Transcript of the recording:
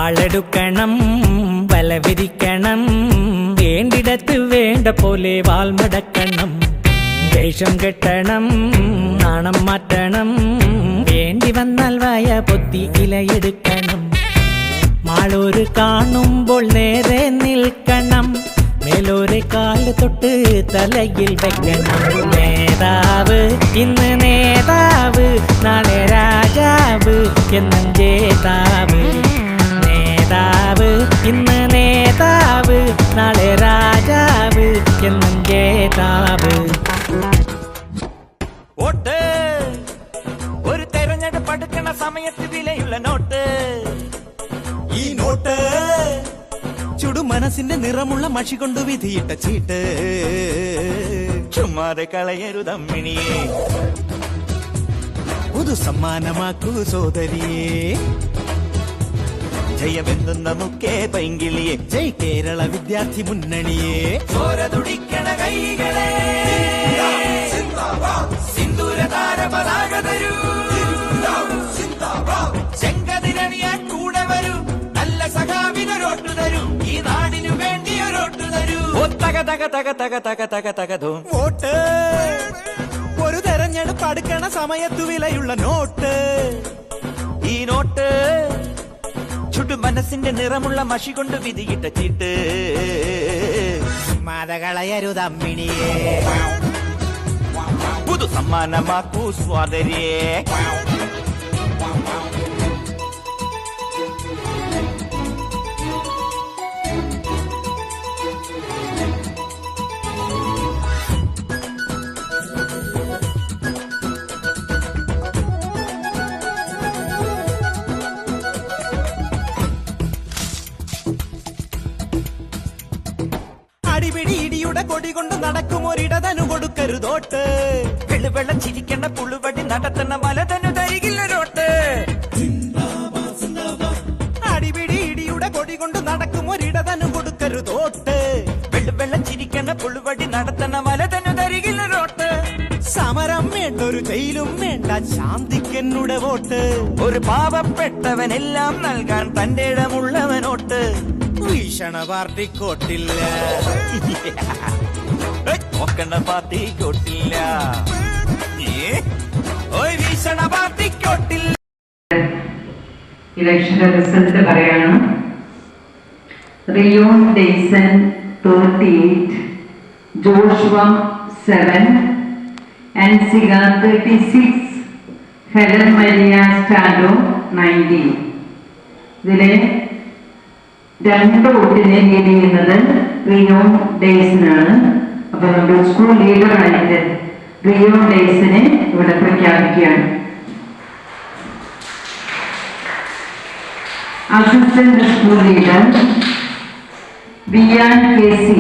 വാളെടുക്കണം വലവിരിക്കണം വേണ്ടിടത്ത് വേണ്ട പോലെ വാൾമടക്കണം വേഷം കെട്ടണം നാണം മാറ്റണം വേണ്ടി വന്നാൽ വായ പൊത്തി ഇലയെടുക്കണം മാളൂര് കാണുമ്പോൾ നേരെ നിൽക്കണം മേലോരെ കാല് തൊട്ട് തലയിൽ വെക്കണം നേതാവ് ഇന്ന് നേതാവ് നാളെ രാജാവ് എന്നും ജേതാവ് നേതാവ് ഇന്ന് നേതാവ് നാളെ രാജാവ് എന്നും ജേതാവ് വോട്ട് ഒരു തെരഞ്ഞെടുപ്പ് അടുക്കണ സമയത്ത് വിലയുള്ള നോട്ട് ഈ നോട്ട് ചുടു മനസ്സിന്റെ നിറമുള്ള മഷി കൊണ്ട് വിധിയിട്ട ചീട്ട് ചുമ്മാതെ കളയരുതമ്മിണിയെ പുതു സമ്മാനമാക്കൂ സോദരിയെ ജയമെന്നും നമുക്കേ പൈങ്കിളിയെ ജയ് കേരള വിദ്യാർത്ഥി മുന്നണിയെ ചോരതുടിക്കണ കൈകളെ സിന്ദൂര താര പതാക തരൂ ചെങ്കതിരണിയാൻ കൂടെ വരൂ നല്ല സഖാവിനൊരോട്ടു തരൂ ഈ നാടിനു വേണ്ടി ഒരോട്ടു തരൂ തക തക തക തക തക തക തകതോ വോട്ട് ഒരു തെരഞ്ഞെടുപ്പ് അടുക്കണ സമയത്തു വിലയുള്ള നോട്ട് ഈ നോട്ട് ചുടു മനസ്സിന്റെ നിറമുള്ള മഷി കൊണ്ട് വിധിയിട്ട ചീട്ട് മതകളയരുതമ്മിണിയെ പുതു സമ്മാനമാക്കൂ സ്വാതരിയെ അടിപിടി ഇടിയുടെ കൊടി കൊണ്ട് നടക്കും ഒരിടതനു കൊടുക്കരുതോട്ട് വെള്ളുവെള്ളം ചിരിക്കണ പുളുവടി നടത്തണ മലതനു തരികില്ലൊരോട്ട് അടിപിടി ഇടിയുടെ കൊടി കൊണ്ട് നടക്കും ഒരിടതനു കൊടുക്കരുതോട്ട് വെള്ളുവെള്ളം ചിരിക്കണ പുളുവടി നടത്തണ മലതനു തരികില്ലൊരോട്ട് സമരം വേണ്ട ഒരു ജയിലും വേണ്ട ശാന്തിക്കെന്നുടെ വോട്ട് ഒരു പാവപ്പെട്ടവനെല്ലാം നൽകാൻ തന്റെ ഇടമുള്ളവനോട്ട് ഭീഷണ പാർട്ടിക്കോട്ടില്ല നോക്കണ പാർട്ടിക്കോട്ടില്ല ഭീഷണ പാർട്ടിക്കോട്ടില്ല ഇലക്ഷന്റെ റിസൾട്ട് പറയാണ് റിയോൺ Dayson 38, Joshua 7, Ansika 36, Helen Maria സ്റ്റാഡോ 19. ഇതിലെ 2 വോട്ടിനെ ലീഡ് ചെയ്യുന്നത് റിയോൺ ഡെയ്സനാണ്. അപ്പൊ നമ്മുടെ സ്കൂൾ ലീഡറായിട്ട് റിയോൺ ഡെയ്സനെ ഇവിടെ പ്രഖ്യാപിക്കുകയാണ്. Assistant school leader വിയാൻ K C